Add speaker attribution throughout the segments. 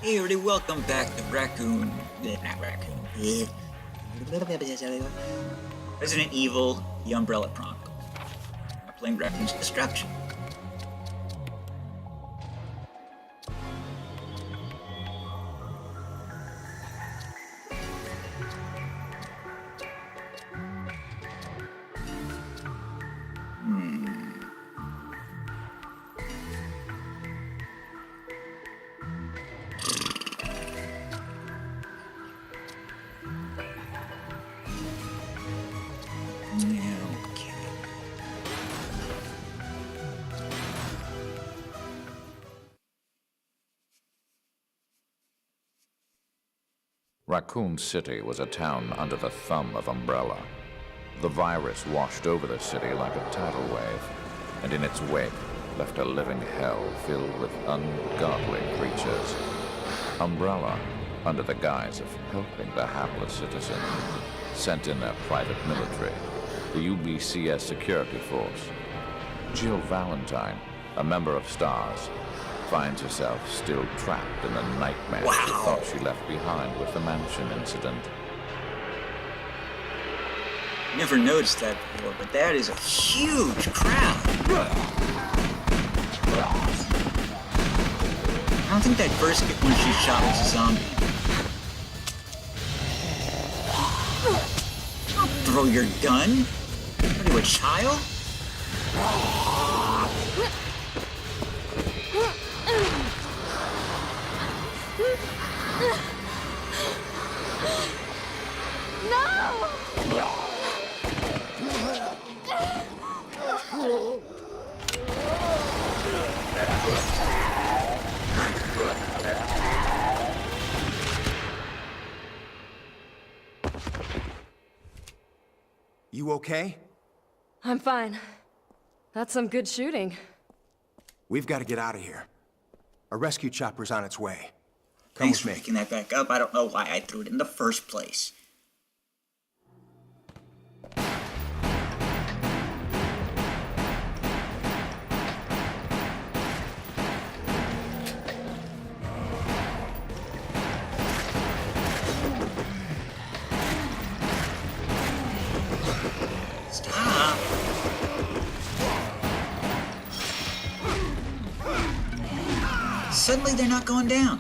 Speaker 1: Hey everybody, welcome back to Resident Evil, The Umbrella Chronicles. We're playing Raccoon's Destruction.
Speaker 2: Raccoon City was a town under the thumb of Umbrella. The virus washed over the city like a tidal wave, and in its wake left a living hell filled with ungodly creatures. Umbrella, under the guise of helping the hapless citizen, sent in their private military, the UBCS security force. Jill Valentine, a member of STARS, finds herself still trapped in the nightmare she thought she left behind with the mansion incident.
Speaker 1: Never noticed that before, but that is a huge crowd. I don't think that first one she shot was a zombie. Don't throw your gun. What are you, a child?
Speaker 3: You okay?
Speaker 4: I'm fine. That's some good shooting.
Speaker 3: We've got to get out of here. A rescue chopper's on its way. Come
Speaker 1: Thanks for
Speaker 3: with me.
Speaker 1: picking that back up. I don't know why I threw it in the first place. Stop. Suddenly they're not going down.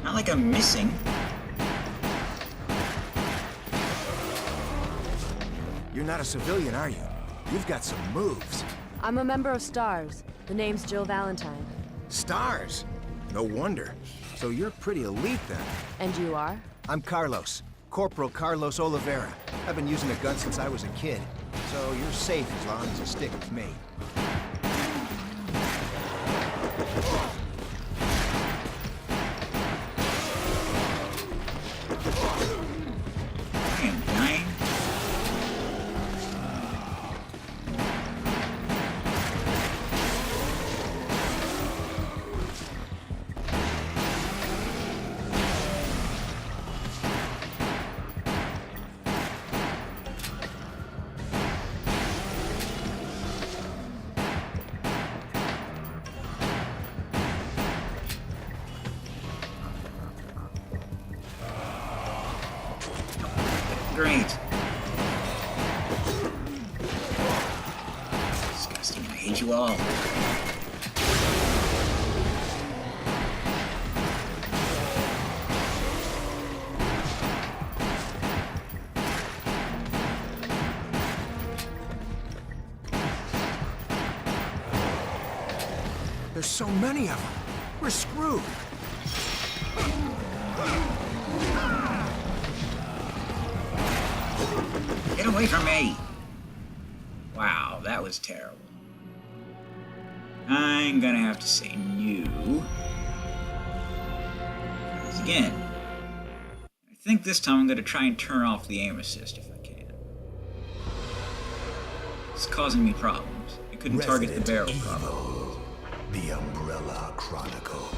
Speaker 1: Not like I'm missing.
Speaker 3: You're not a civilian, are you? You've got some moves.
Speaker 4: I'm a member of STARS. The name's Jill Valentine.
Speaker 3: Stars. No wonder. So you're pretty elite then.
Speaker 4: And you are?
Speaker 3: I'm Carlos. Corporal Carlos Oliveira. I've been using a gun since I was a kid. So you're safe as long as you stick with me.
Speaker 1: I am dying. Great. Disgusting. I hate you all.
Speaker 3: There's so many of them. We're screwed.
Speaker 1: Get away from me! Wow, that was terrible. I'm gonna have to say new. Because again, I think this time I'm gonna try and turn off the aim assist if I can. It's causing me problems. I couldn't target the barrel properly.
Speaker 5: The Umbrella Chronicles.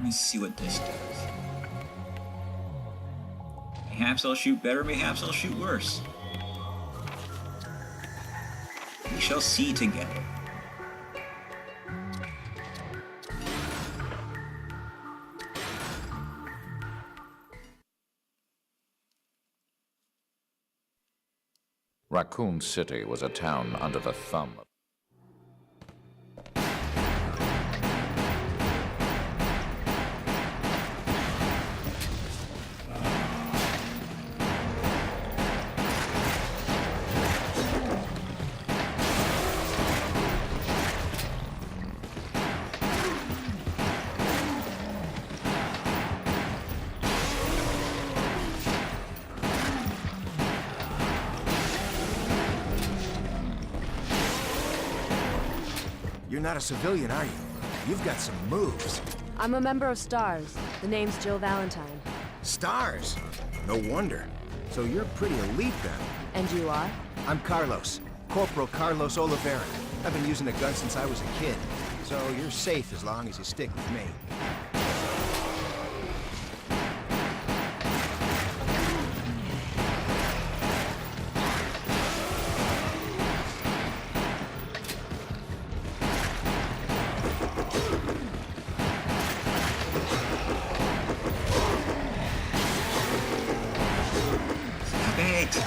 Speaker 1: Let me see what this does. Mayhaps I'll shoot better, mayhaps I'll shoot worse. We shall see together.
Speaker 2: Raccoon City was a town under the thumb of...
Speaker 3: You're not a civilian, are you? You've got some moves.
Speaker 4: I'm a member of STARS. The name's Jill Valentine.
Speaker 3: Stars. No wonder. So you're pretty elite then.
Speaker 4: And you are?
Speaker 3: I'm Carlos. Corporal Carlos Oliveira. I've been using a gun since I was a kid. So you're safe as long as you stick with me.
Speaker 1: Stop it!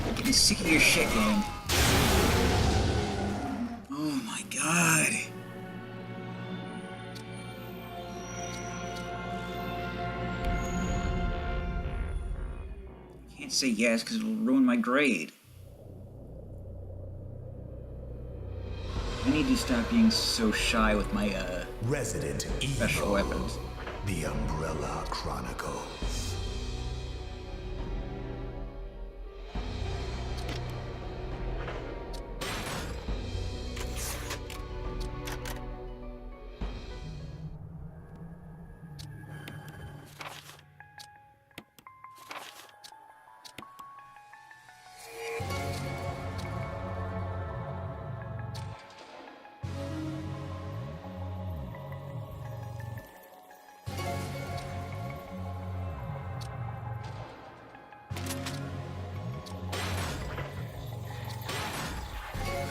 Speaker 1: I'm getting sick of your shit, game. Oh my god. I can't say yes because it'll ruin my grade. I need to stop being so shy with my
Speaker 5: Resident
Speaker 1: special
Speaker 5: Evil.
Speaker 1: weapons.
Speaker 5: The Umbrella Chronicles.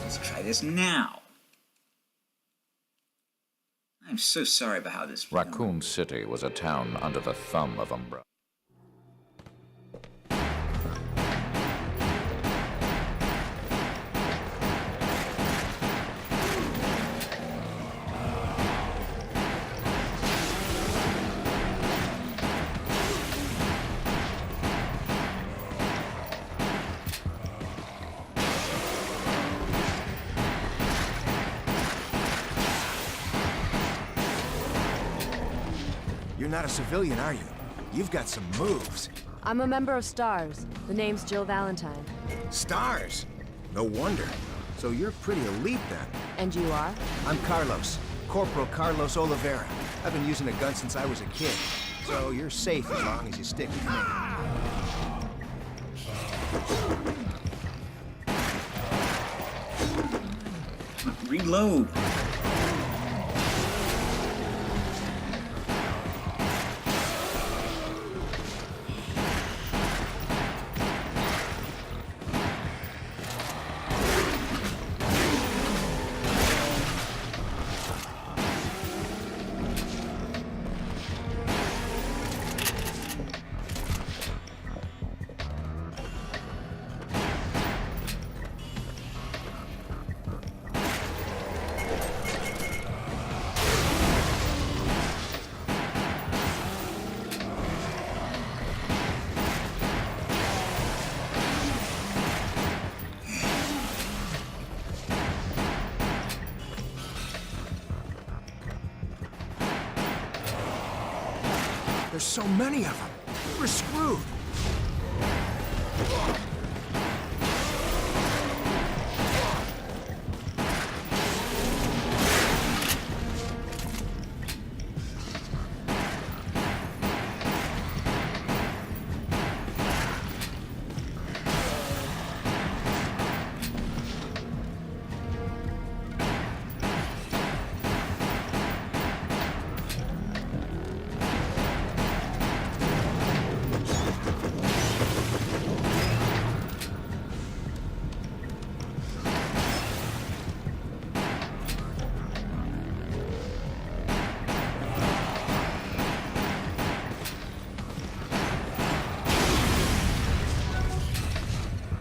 Speaker 1: Let's try this now. I'm so sorry about how this went.
Speaker 2: Raccoon City was a town under the thumb of Umbrella.
Speaker 3: You're not a civilian, are you? You've got some moves.
Speaker 4: I'm a member of STARS. The name's Jill Valentine.
Speaker 3: Stars. No wonder. So you're pretty elite then.
Speaker 4: And you are?
Speaker 3: I'm Carlos. Corporal Carlos Oliveira. I've been using a gun since I was a kid. So you're safe as long as you stick with me.
Speaker 1: Reload.
Speaker 3: There's so many of them. We're screwed.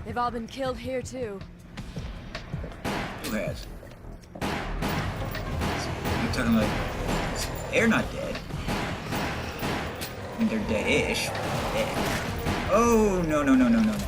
Speaker 4: They've all been killed here, too.
Speaker 1: Who has? You're talking like... They're not dead. I mean, they're dead-ish. Dead. Oh, no, no, no, no, no, no.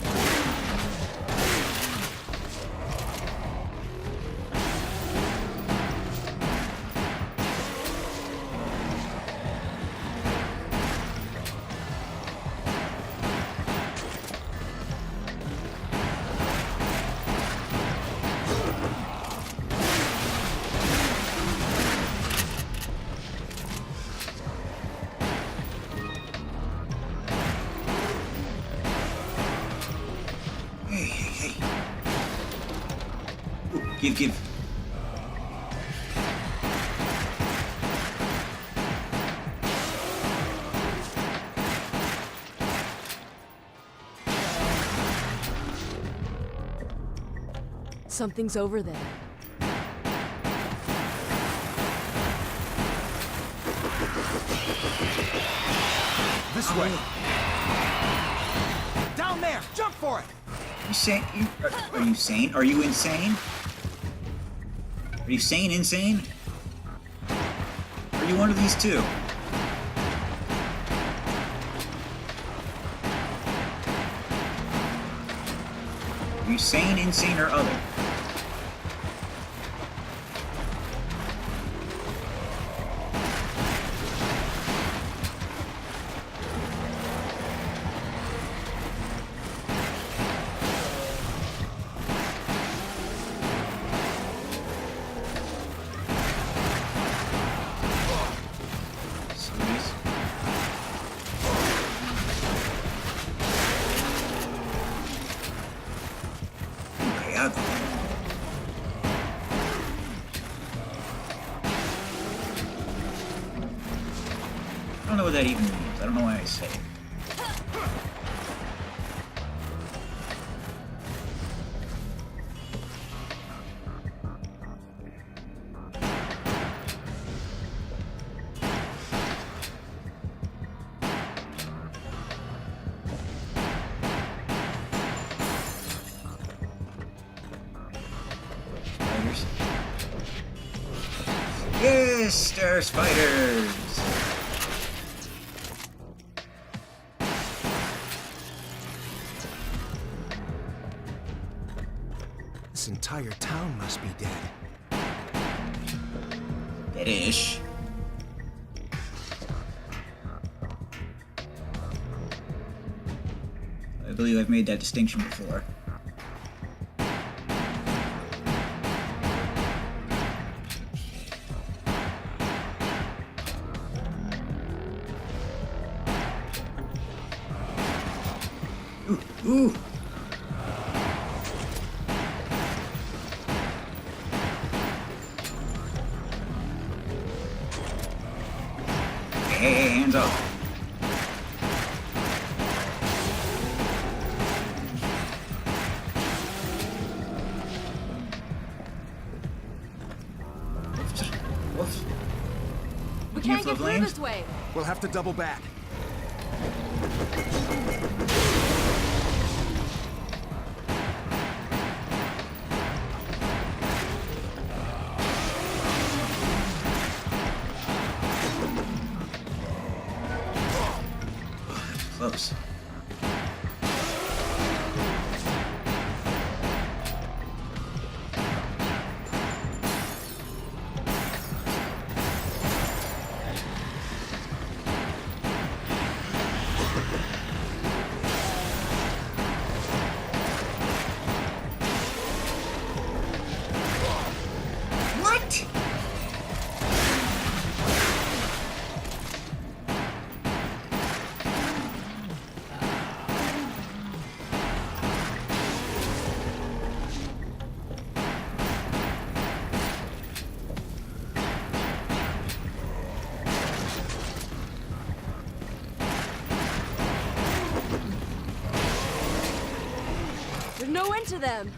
Speaker 1: Hey, hey, hey. Ooh, give.
Speaker 4: Something's over there.
Speaker 3: This way. Down there! Jump for it!
Speaker 1: You sane? Are you sane? Are you insane? Are you sane, insane? Are you one of these two? Are you sane, insane, or other? Serious? Okay, I'll go. I don't know what that even means. I don't know why I say it. Spiders. Yes, there are spiders.
Speaker 3: This entire town must be dead.
Speaker 1: Dead-ish. I believe I've made that distinction before. Ooh! Hey, hands up. Whoops.
Speaker 4: We
Speaker 1: Looking
Speaker 4: can't
Speaker 1: for
Speaker 4: get through
Speaker 1: flames?
Speaker 4: this way.
Speaker 3: We'll have to double back.
Speaker 1: Close.
Speaker 4: no end to them!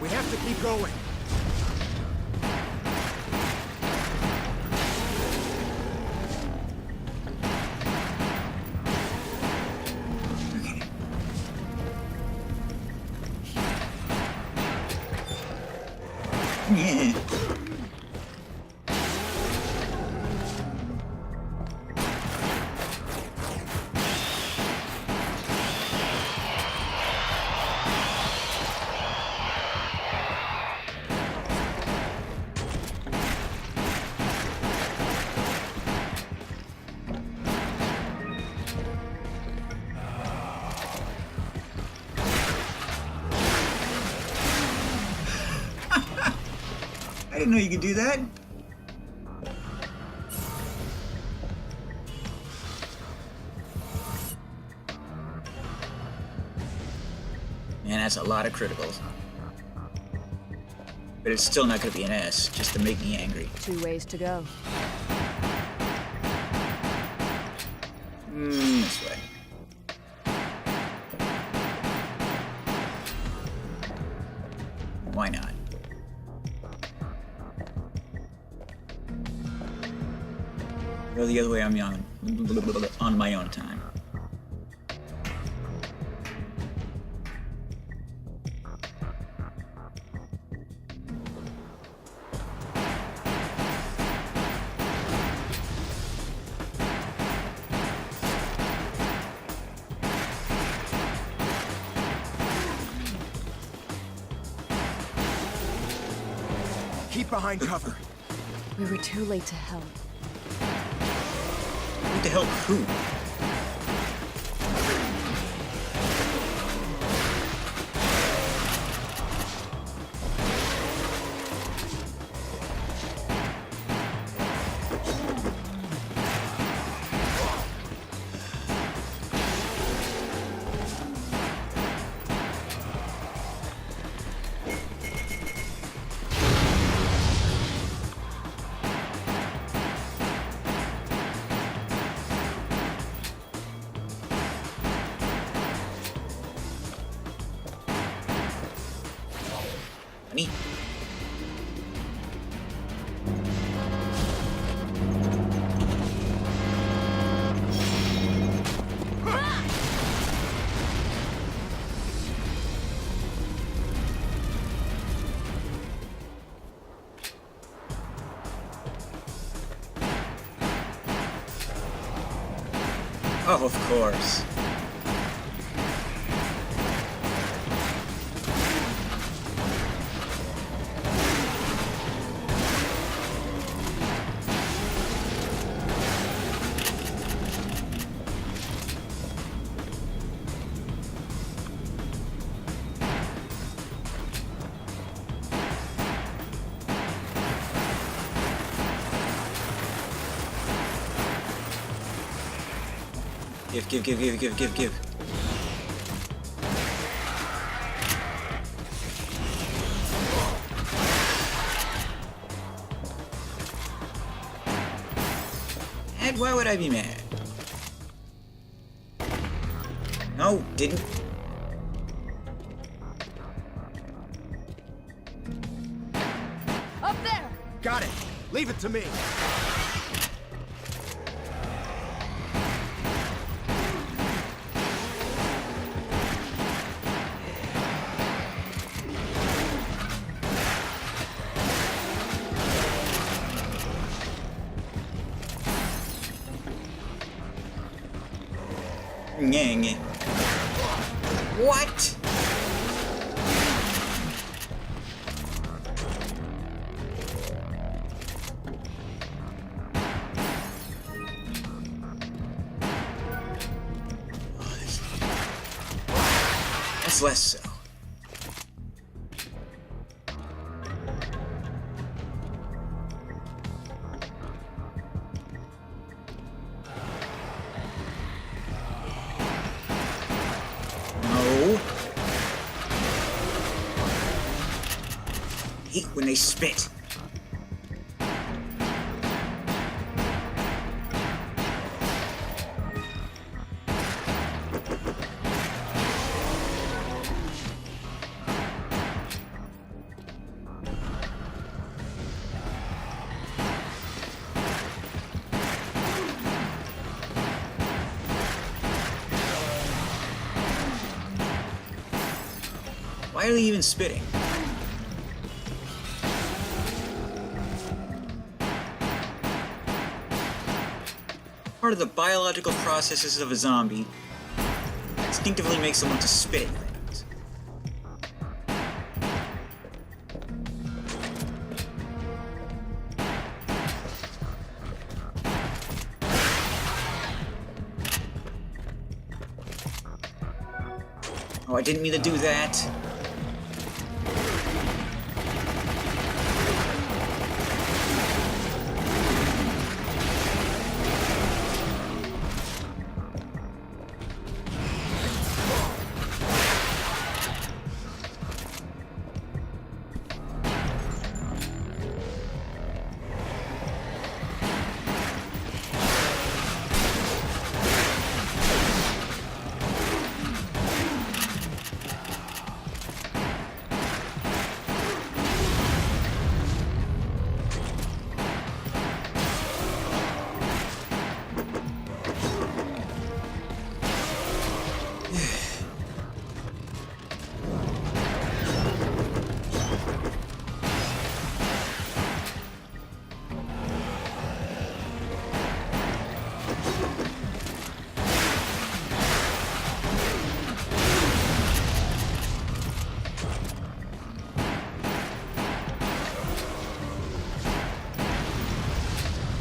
Speaker 3: We have to keep going.
Speaker 1: Yeah. I didn't know you could do that. Man, that's a lot of criticals. But it's still not gonna be an S, just to make me angry.
Speaker 4: 2 ways to go.
Speaker 1: This way. Why not? Go the other way on my own time.
Speaker 3: Keep behind cover.
Speaker 4: We were too late to help.
Speaker 1: What the hell, who? Honey? Oh, of course. Give. And why would I be mad? No, didn't.
Speaker 4: Up there!
Speaker 3: Got it. Leave it to me.
Speaker 1: Nyang. What? That's less so. No. hate when they spit. Why are they even spitting? Part of the biological processes of a zombie instinctively makes them want to spit at things. Oh, I didn't mean to do that.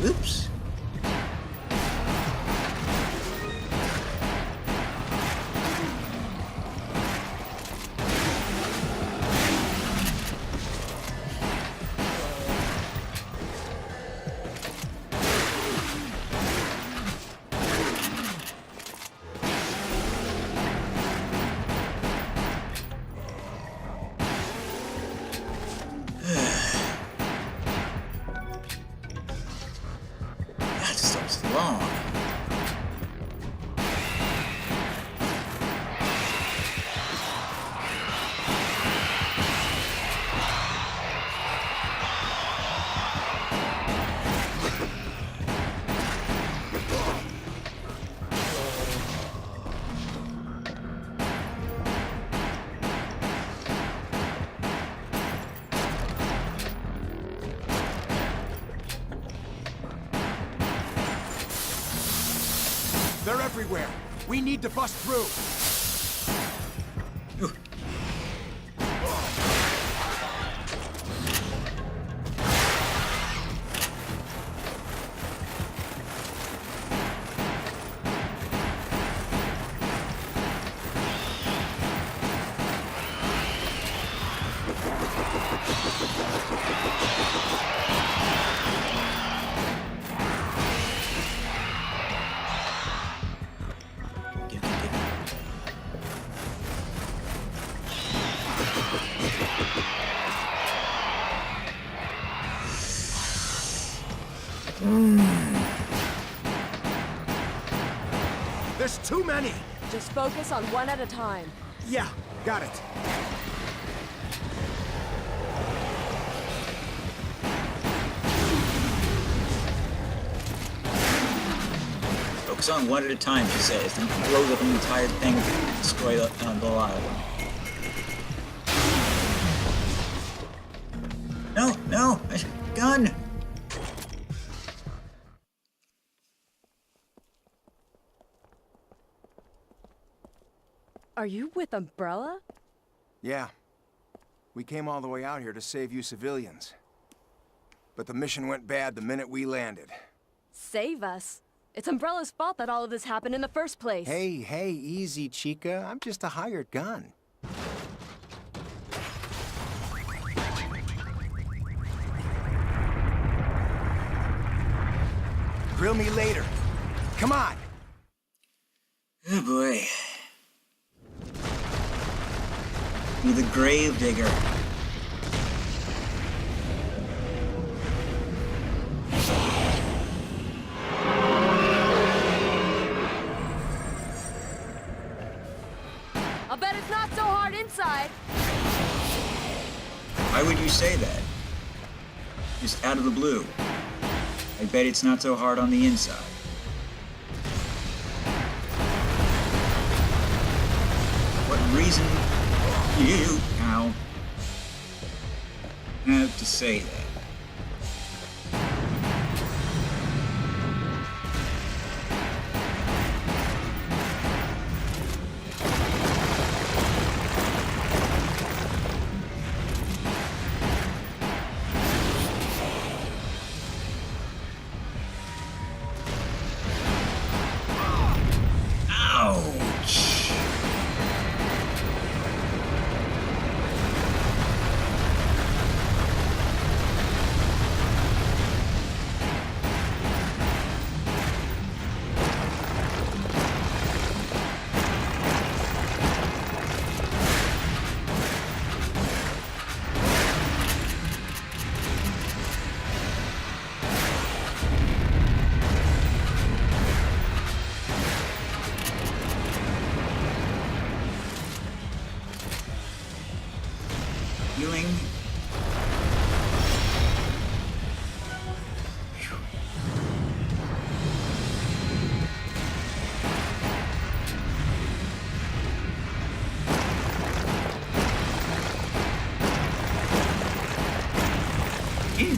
Speaker 1: Oops. That stuff's long.
Speaker 3: They're everywhere. We need to bust through.
Speaker 1: Ooh. Give, give, give.
Speaker 3: There's too many.
Speaker 4: Just focus on one at a time.
Speaker 3: Yeah, got it.
Speaker 1: Focus on one at a time, she says, and blows up an entire thing to destroy the lot of them. No, no, gun!
Speaker 4: Are you with Umbrella?
Speaker 3: Yeah. We came all the way out here to save you civilians. But the mission went bad the minute we landed.
Speaker 4: Save us. It's Umbrella's fault that all of this happened in the first place.
Speaker 3: Hey, easy, Chica. I'm just a hired gun. Grill me later. Come on!
Speaker 1: Oh boy. Be the grave digger.
Speaker 4: bet it's not so hard inside.
Speaker 1: Why would you say that? Just out of the blue. I bet it's not so hard on the inside. What reason do you, Al, have to say that? Ouch! Healing. Ew.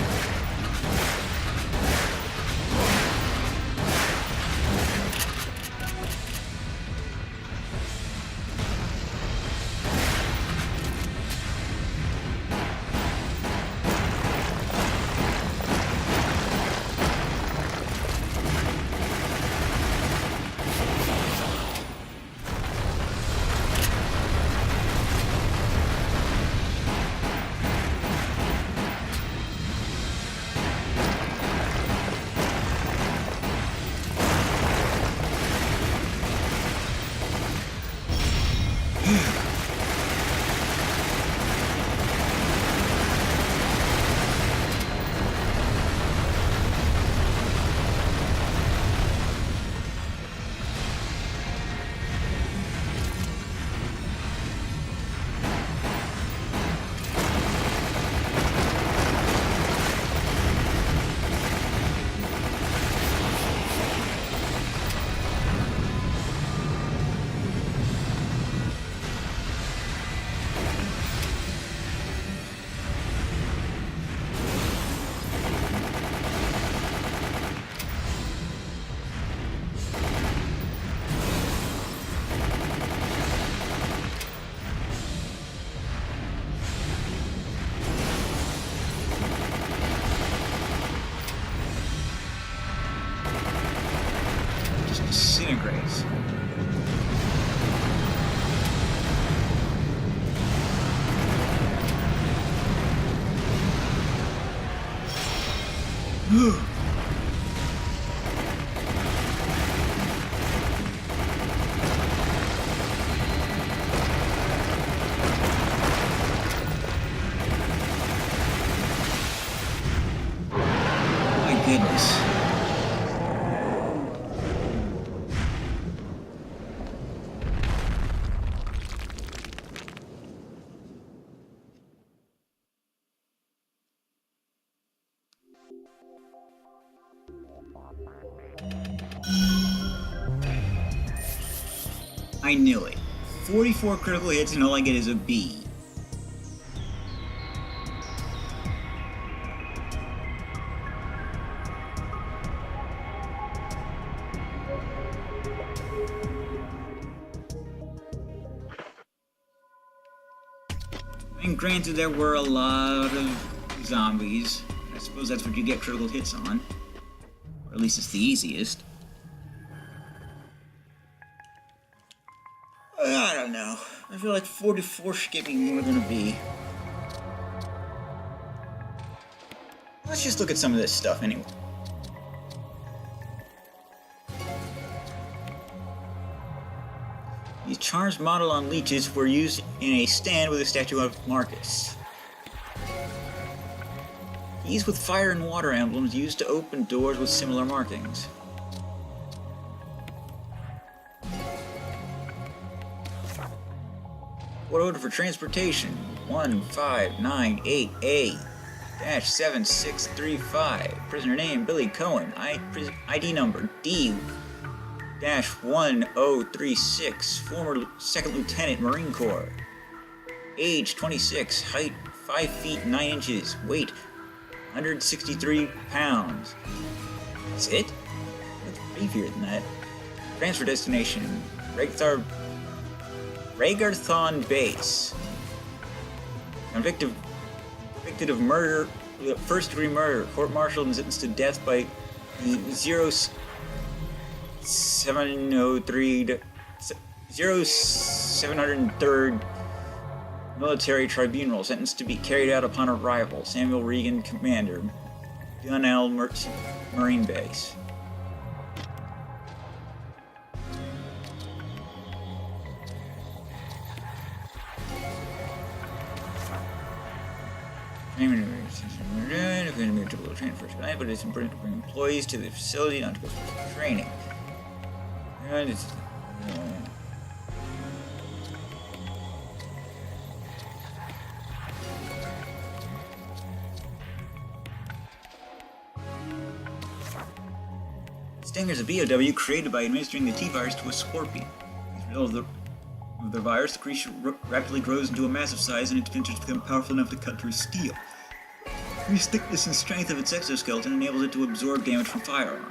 Speaker 1: Just disintegrates. My goodness. I knew it. 44 critical hits and all I get is a B. And granted, there were a lot of zombies. I suppose that's what you get critical hits on. Or at least it's the easiest. I don't know. I feel like 44 should get me more than a B. Let's just look at some of this stuff anyway. These charms modeled on leeches were used in a stand with a statue of Marcus. Keys with fire and water emblems used to open doors with similar markings. Port order for transportation 1598A-7635. Prisoner name Billy Cohen. ID number D-1036. Former Second Lieutenant Marine Corps. Age 26. Height 5 feet 9 inches. Weight 163 pounds. That's it? That's beefier than that. Transfer destination Ragarthon Base. Convicted of murder, first-degree murder. Court-martialed and sentenced to death by the 0703rd Military Tribunal. Sentenced to be carried out upon arrival. Samuel Regan, Commander. Gunnell Marine Base. Transfers tonight, but it's important to bring employees to the facility not to go for training. And it's Stinger's a VOW created by administering the T-virus to a scorpion. As a result of the virus, the creature rapidly grows into a massive size and its pincers become powerful enough to cut through steel. The increased thickness and strength of its exoskeleton enables it to absorb damage from firearms.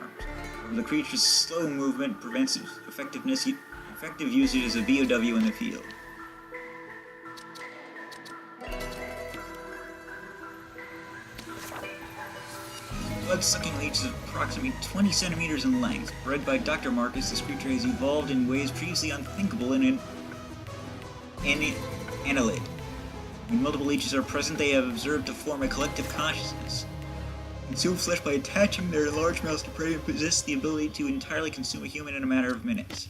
Speaker 1: However, the creature's slow movement prevents its effective usage as a VOW in the field. Blood-sucking leech is approximately 20 centimeters in length. Bred by Dr. Marcus, this creature has evolved in ways previously unthinkable in an annelid. When multiple leeches are present, they have observed to form a collective consciousness. Consume flesh by attaching their large mouths to prey and possess the ability to entirely consume a human in a matter of minutes.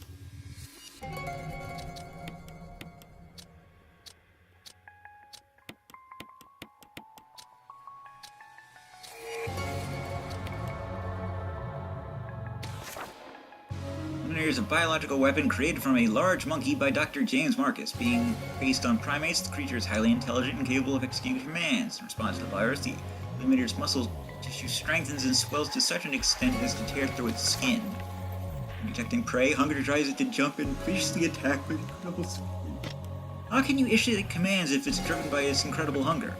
Speaker 1: Is a biological weapon created from a large monkey by Dr. James Marcus. Being based on primates, the creature is highly intelligent and capable of executing commands. In response to the virus, the limiter's muscle tissue strengthens and swells to such an extent as to tear through its skin. When detecting prey, hunger drives it to jump and viciously attack with incredible speed. How can you issue commands if it's driven by its incredible hunger?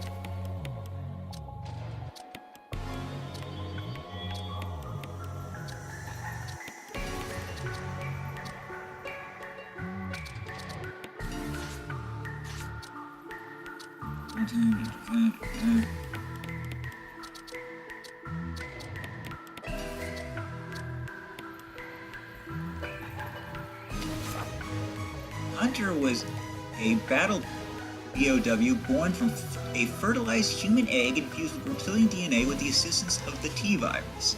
Speaker 1: Hunter was a battle BOW born from a fertilized human egg infused with reptilian DNA with the assistance of the T-virus.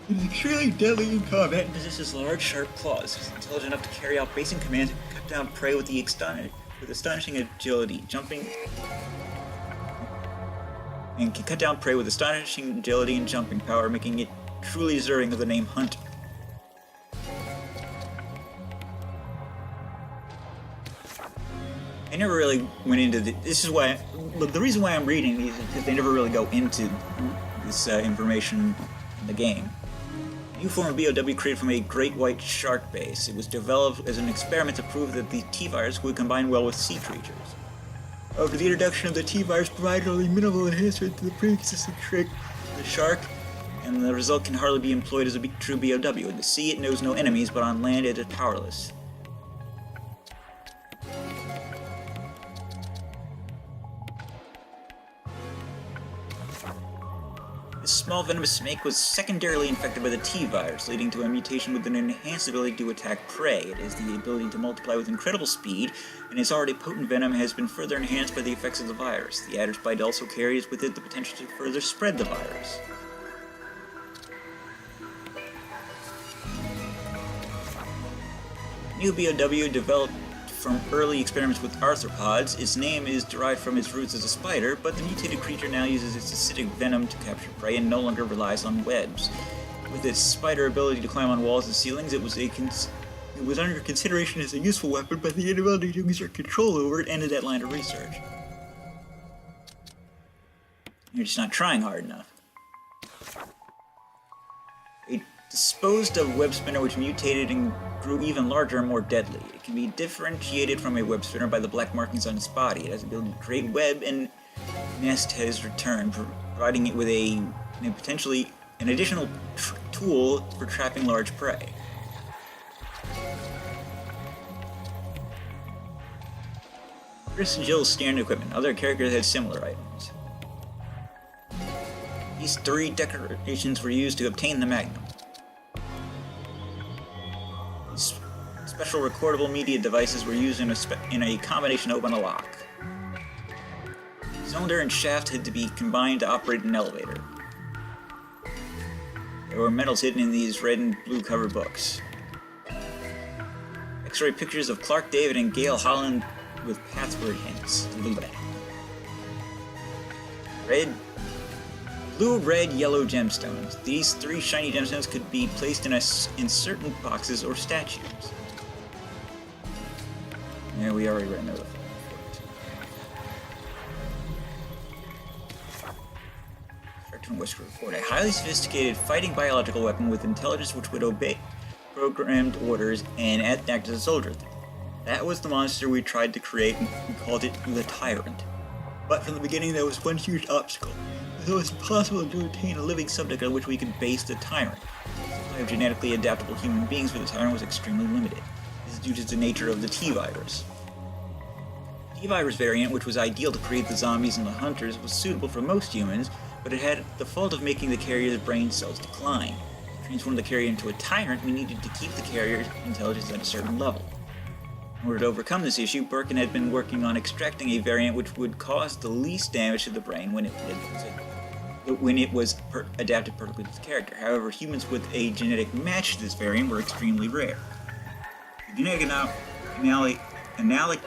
Speaker 1: It is extremely deadly in combat and possesses large, sharp claws. It is intelligent enough to carry out basic commands and cut down prey with astonishing agility, and can cut down prey with astonishing agility and jumping power, making it truly deserving of the name Hunter. I never really went into this is why, look, the reason why I'm reading these is because they never really go into this information in the game. A new form of BOW created from a great white shark base. It was developed as an experiment to prove that the T-virus would combine well with sea creatures. However, the introduction of the T-virus provided only minimal enhancement to the pre-existing trick of the shark, and the result can hardly be employed as a true BOW. In the sea, it knows no enemies, but on land, it is powerless. This small venomous snake was secondarily infected by the T-virus, leading to a mutation with an enhanced ability to attack prey. It has the ability to multiply with incredible speed, and its already potent venom has been further enhanced by the effects of the virus. The adder's bite also carries with it the potential to further spread the virus. New BOW developed from early experiments with arthropods. Its name is derived from its roots as a spider, but the mutated creature now uses its acidic venom to capture prey and no longer relies on webs. With its spider ability to climb on walls and ceilings, it was a It was under consideration as a useful weapon, but the inability to exert control over it ended that line of research. You're just not trying hard enough. A disposed of web spinner which mutated and grew even larger and more deadly. It can be differentiated from a web spinner by the black markings on its body. It has the ability to create web and nest has returned, providing it with a potentially an additional tool for trapping large prey. Chris and Jill's standard equipment. Other characters had similar items. These 3 decorations were used to obtain the Magnum. These special recordable media devices were used in a combination open a lock. Cylinder and shaft had to be combined to operate an elevator. There were medals hidden in these red and blue cover books. X-ray pictures of Clark David and Gail Holland with password hints. Blue, red, yellow gemstones. These 3 shiny gemstones could be placed in certain boxes or statues. Yeah, we already read another. Whisker report. A highly sophisticated fighting biological weapon with intelligence which would obey programmed orders and act as a soldier. That was the monster we tried to create and we called it the Tyrant. But from the beginning there was one huge obstacle. It was impossible to obtain a living subject on which we could base the Tyrant. The supply of genetically adaptable human beings for the Tyrant was extremely limited. This is due to the nature of the T-virus. The T-virus variant, which was ideal to create the zombies and the hunters, was suitable for most humans, but it had the fault of making the carrier's brain cells decline. To transform the carrier into a tyrant, we needed to keep the carrier's intelligence at a certain level. In order to overcome this issue, Birkin had been working on extracting a variant which would cause the least damage to the brain when it was adapted perfectly to the character. However, humans with a genetic match to this variant were extremely rare. The genetic analytic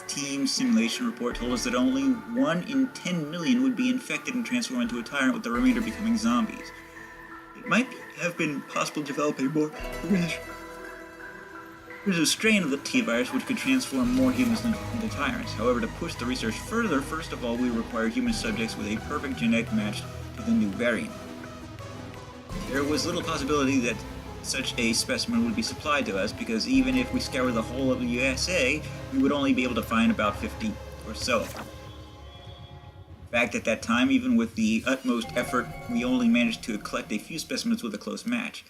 Speaker 1: team simulation report told us that only 1 in 10 million would be infected and transform into a tyrant, with the remainder becoming zombies. It might have been possible to develop a more aggressive strain of the T-virus which could transform more humans into tyrants. However, to push the research further, first of all, we require human subjects with a perfect genetic match to the new variant. There was little possibility that such a specimen would be supplied to us, because even if we scour the whole of the USA, we would only be able to find about 50 or so. In fact, at that time, even with the utmost effort, we only managed to collect a few specimens with a close match.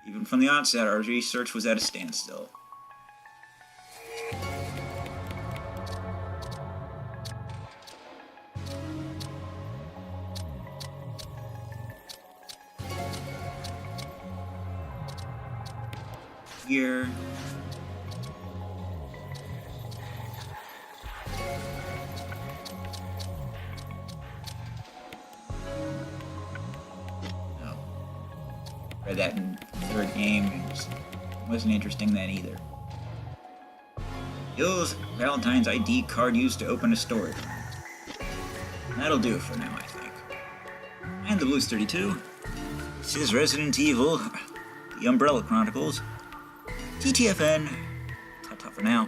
Speaker 1: Even from the onset, our research was at a standstill. Here. Oh. Read that in the 3rd game, and it wasn't interesting then either. Use Valentine's ID card used to open a storage room. That'll do it for now, I think. And the Blues 32. This is Resident Evil, the Umbrella Chronicles. TTFN. Ta-ta for now.